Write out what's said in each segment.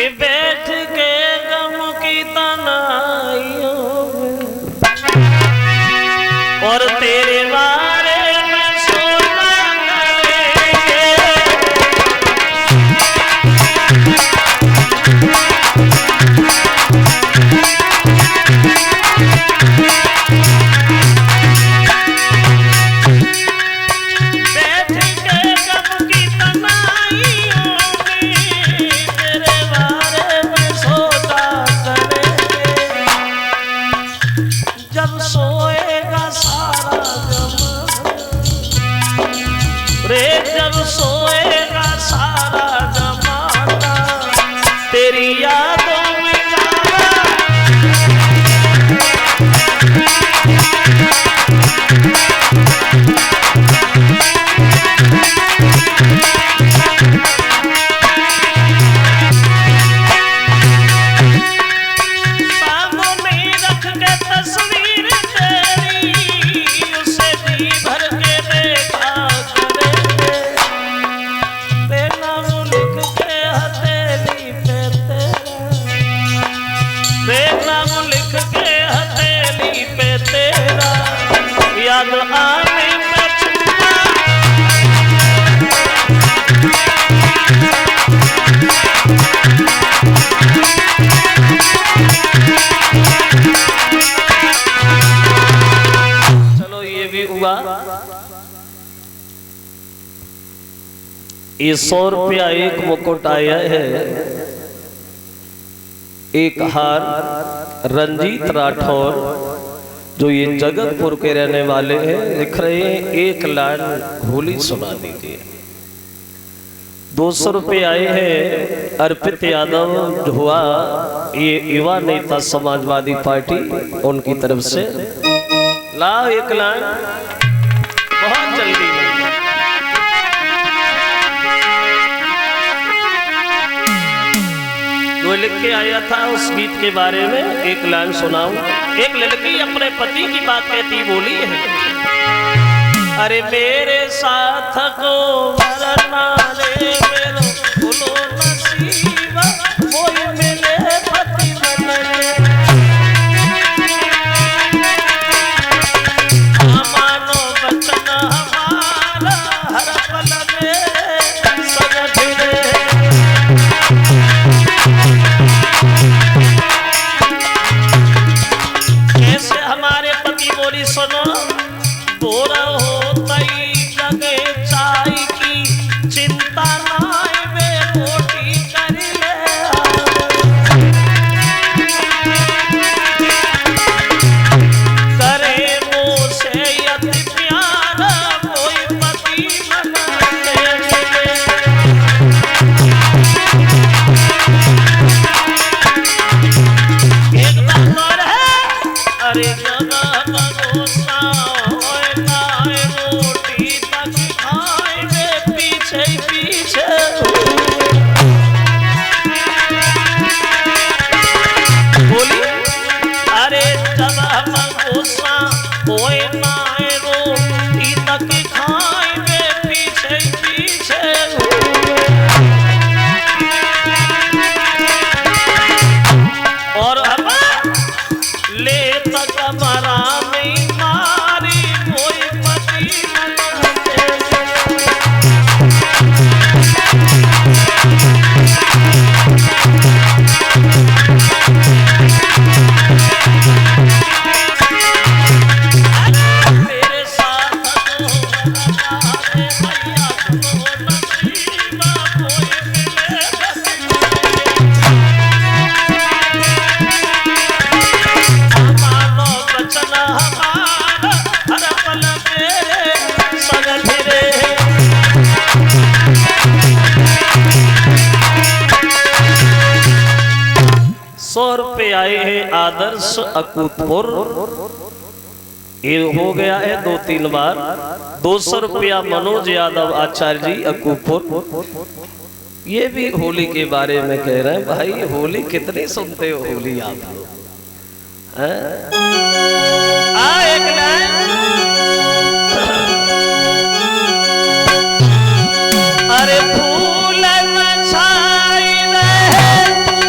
कि बैठ के गम की तनाइयों में और तेरे बारे में सोना करेंगे। बैठ के गम की तनाइयों में तेरे बारे में सोचा करेंगे। जब सोएगा सारा जमाना रे, जब सोएगा सारा जमाना तेरी यादों में गाना। सामने रख के तस्वीर तेरी उसे जी भर के देखा करेंगे। तेरा नाम लिख के हथेली पे तेरा नाम लिख के हथेली पे तेरा याद आने में छुपा। चलो ये भी हुआ। ये 100 रुपया एक मुकुट आया है, एक हार रंजीत राठौर जो ये जगतपुर के रहने वाले हैं लिख रहे हैं, एक लाइन होली सुना दीजिए। 200 रुपये आए हैं अर्पित यादव जो हुआ ये युवा नेता समाजवादी पार्टी उनकी तरफ से। लाओ एक लाइन बहुत जल्दी में। वो लिख के आया था उस गीत के बारे में एक लाइन सुनाऊं। एक लड़की अपने पति की बात कहती बोली है, अरे मेरे साथ को वरना रे मेरो बोलो नसीबा कोई मिले पति बने। मानो बचन हमारा हर पल में संग फिरे। कैसे हमारे पति बोली सुनो, बोरा होता ही लगे चाय की चिंता नाय वे रोटी कर ले। करे मोसे अति प्यारा कोई पति मनते मिले। एक बात और है, अरे जगह भरोसा होए नाय रोटी तक खाए वे पीछे पीछे। बोली अरे जगह भरोसा होए नाय रोटी तक खाए वे पीछे पीछे। और हम ले तक हमारा नहीं मारी कोई पति मनते। तेरे साथ तो भैया तो नसीबा कोई मिले मानो बचन हमारा हर पल मेरे संग फिरे। 100 रुपये आए हैं आदर्श अकूतपुर, ये हो गया है 2-3 बार। 200 रुपया मनोज यादव आचार्य जी अकूतपुर, ये भी होली के बारे में कह रहे हैं। भाई होली कितनी सुनते हो होली आप लोग? एक अरे फूल छाई रहे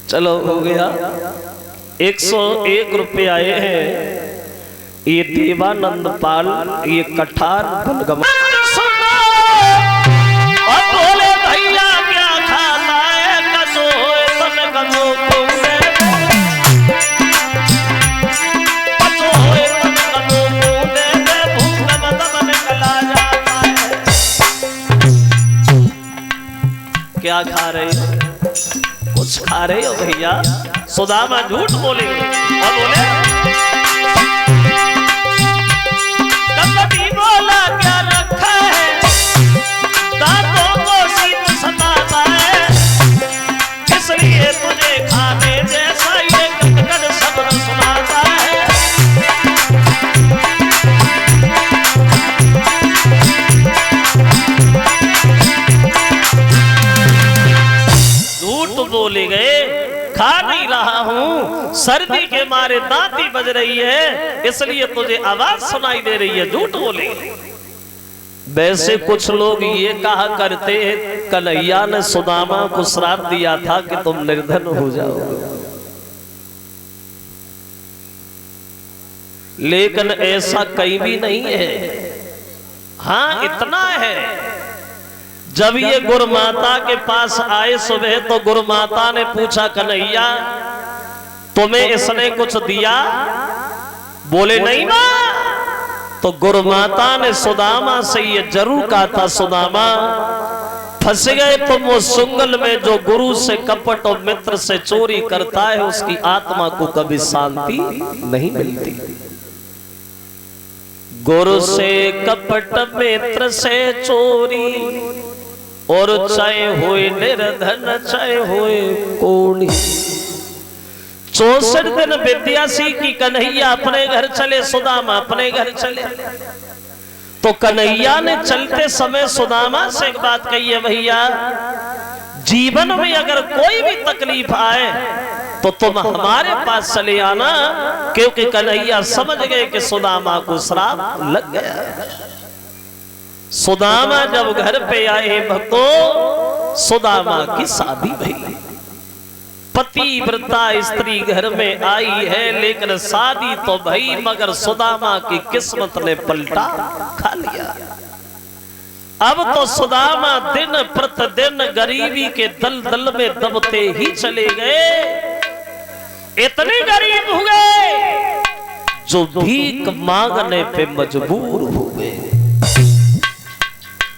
चलो हो गया। 101 रुपये आए हैं। ये देवानंद पाल, ये कठार बनगमा। और बोले भैया क्या खाता है कसो तन कमो तुमने कसो तन कमो तुमने भूख बदन निकला जाता है। क्या खा रहे हो? कुछ खा रहे हो भैया? सुदामा झूठ बोले और बोले कपटी बोला क्या रखा है दांतों को शीत सताता है इसलिए तुझे खाने जैसा ये कटकट शब्द सुनाता है। झूठ बोले गए, खा नहीं रहा हूं, सर्दी के मारे दांती बज रही है इसलिए तुझे आवाज सुनाई दे रही है, झूठ बोले। वैसे कुछ लोग ये कहा करते हैं कन्हैया ने सुदामा को श्राप दिया था कि तुम निर्धन हो जाओगे, लेकिन ऐसा कहीं भी नहीं है। हाँ इतना है, जब ये गुरुमाता के पास आए सुबह तो गुरुमाता ने पूछा कन्हैया तुम्हें इसने कुछ दिया? बोले नहीं मां। तो गुरुमाता ने सुदामा से ये जरूर कहा था सुदामा फंस गए तुम वो सुंगल में जो गुरु से कपट और मित्र से चोरी करता है उसकी आत्मा को कभी शांति नहीं मिलती। गुरु से कपट मित्र से चोरी और चाहे होए निर्धन चाहे होए कोढ़ी। 64 दिन विद्या सीखी कन्हैया अपने घर चले, सुदामा अपने घर चले। तो कन्हैया ने चलते समय सुदामा से एक बात कही है भैया जीवन में अगर कोई भी तकलीफ आए तो तुम हमारे पास चले आना, क्योंकि कन्हैया समझ गए कि सुदामा को श्राप लग गया। सुदामा जब घर पे आए भक्तों सुदामा की शादी भई, पतिव्रता स्त्री घर में आई है लेकिन शादी तो भई मगर सुदामा की किस्मत ने पलटा खा लिया। अब तो सुदामा दिन प्रतिदिन गरीबी के दलदल में दबते ही चले गए, इतने गरीब हुए जो भीख मांगने पे मजबूर हो गए।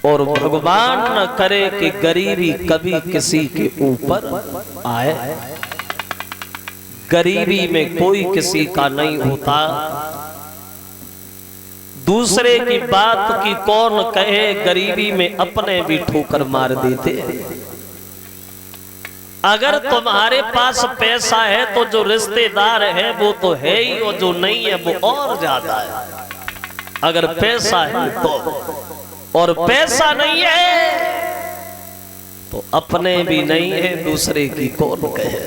और भगवान न करे कि गरीबी कभी किसी के ऊपर आए। गरीबी में कोई किसी का नहीं होता, दूसरे की बात की कौन कहे, गरीबी में अपने भी ठोकर मार देते हैं। अगर तुम्हारे पास पैसा है तो जो रिश्तेदार है वो तो है ही, और जो नहीं है वो और ज्यादा है। अगर पैसा है तो, और पैसा नहीं है तो अपने भी नहीं है, दूसरे की कौन कहे।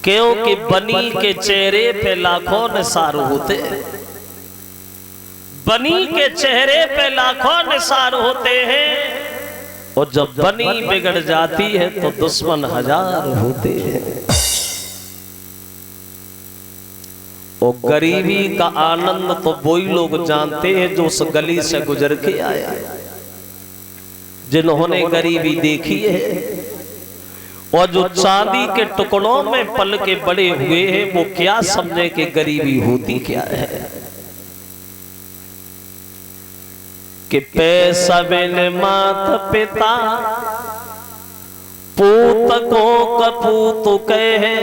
क्योंकि बनी के चेहरे पे लाखों निसार होते, बनी के चेहरे पे लाखों निसार होते हैं, और जब बनी बिगड़ जाती है तो दुश्मन हजार होते हैं। और गरीबी का आनंद तो वही लोग जानते हैं जो उस गली से गुजर के आया, जिन्होंने गरीबी देखी है। और जो चांदी के टुकड़ों में पल के बड़े हुए हैं वो क्या समझे कि गरीबी होती क्या है। कि पैसा बिन मात पिता पूत को कपूत कहे,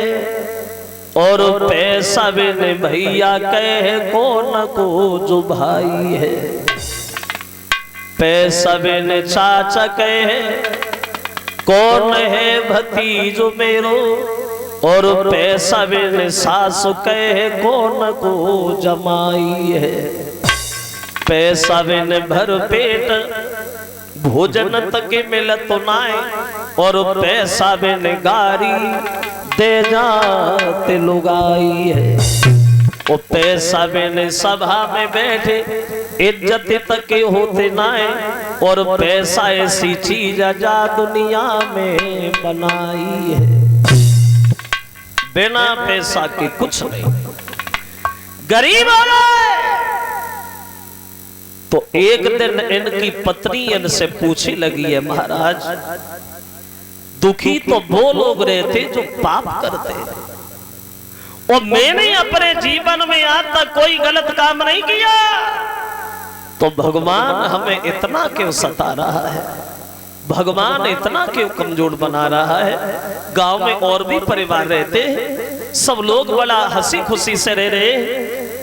और पैसा बिन भैया कहे कौन को जो भाई है। पैसा बिन चाचा कहे कौन है भतीजो मेरो, और पैसा बिन सासु कहे कौन को जमाई है। पैसा बिन भर पेट भोजन तक मिलत नाय, और पैसा बिन गारी दे जाते लुगाई है। वो पैसा बिन सभा में बैठे इज्जत तक होते ना है, और पैसा ऐसी चीज जा दुनिया में बनाई है, बिना पैसा के कुछ नहीं। गरीब हो गए तो एक दिन इनकी पत्नी इनसे पूछने लगी है, महाराज दुखी तो वो लोग रहते जो पाप करते, और मैंने अपने जीवन में आज तक कोई गलत काम नहीं किया, तो भगवान हमें इतना क्यों सता रहा है, भगवान इतना क्यों कमजोर बना रहा है। गांव में और भी परिवार रहते, सब लोग बड़ा हंसी खुशी से रह रहे,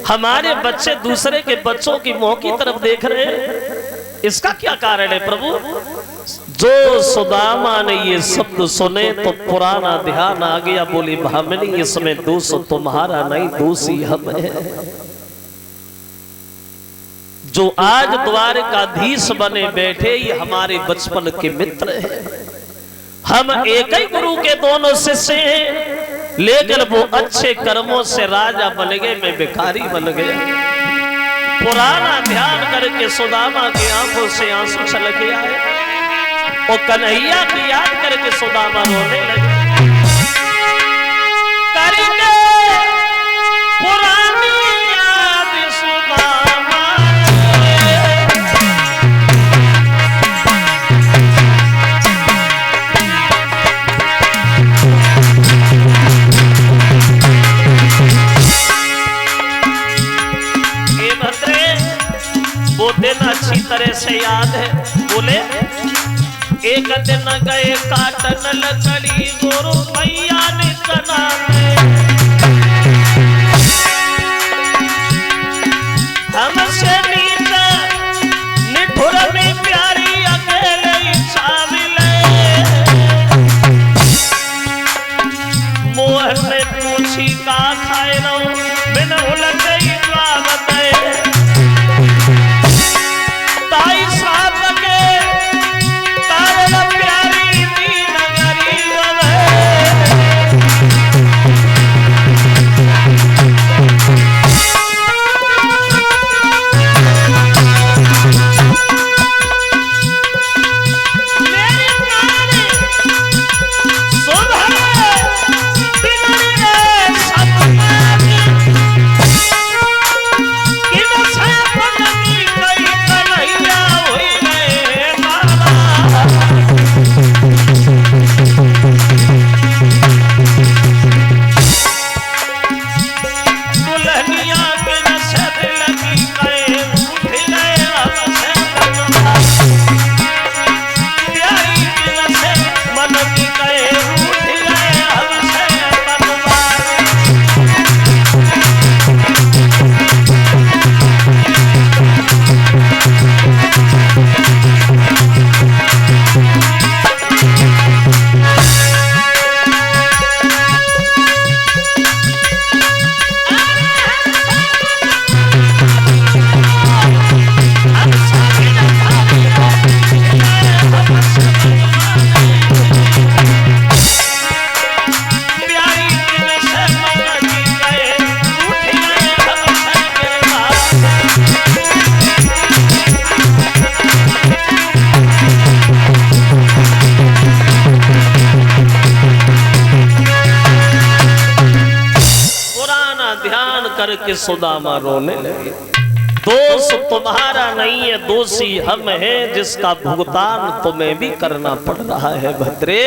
हमारे बच्चे दूसरे के बच्चों की मुंह की तरफ देख रहे हैं, इसका क्या कारण है प्रभु? जो सुदामा ने ये शब्द सुने तो पुराना ध्यान आ गया, बोली भामिनी इसमें दोष तुम्हारा नहीं, दोषी हम है। जो आज द्वारकाधीश बने बैठे ये हमारे बचपन के मित्र हैं, हम एक ही गुरु के दोनों शिष्य हैं, लेकिन वो अच्छे कर्मों से राजा बन गए, मैं भिखारी बन गया। पुराना ध्यान करके सुदामा की आंखों से आंसू छलके आए, और कन्हैया की याद करके सुदामा रोने लगे। करके पुरानी याद सुदामा वो दिन अच्छी तरह से याद है। बोले एक दिन गए काटन लकड़ी गोरु मैया ने तना हमसे नीचे निठुर में प्यारी अकेले छाविले, मोहन ने पूछी का खाए रो बिन उलझ गई ताई साहब के कारण प्यारी दीन गरीब करके सुदामा रोने लगे। दोष तुम्हारा नहीं है, दोषी हम हैं, जिसका भुगतान तुम्हें भी करना पड़ रहा है। भद्रे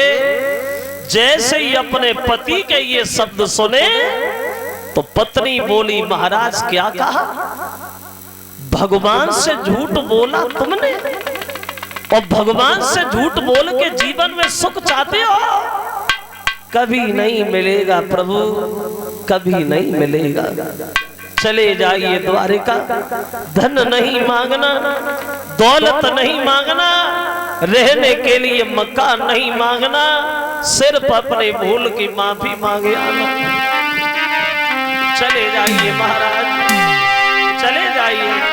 जैसे ही अपने पति के ये शब्द सुने तो पत्नी बोली, महाराज क्या कहा? भगवान से झूठ बोला तुमने, और भगवान से झूठ बोल के जीवन में सुख चाहते हो? कभी नहीं मिलेगा प्रभु, कभी नहीं मिलेगा। चले जाइए द्वारिका, धन नहीं मांगना, दौलत नहीं मांगना, रहने के लिए मकान नहीं मांगना, सिर्फ अपने भूल की माफी मांगे आना। चले जाइए महाराज, चले जाइए।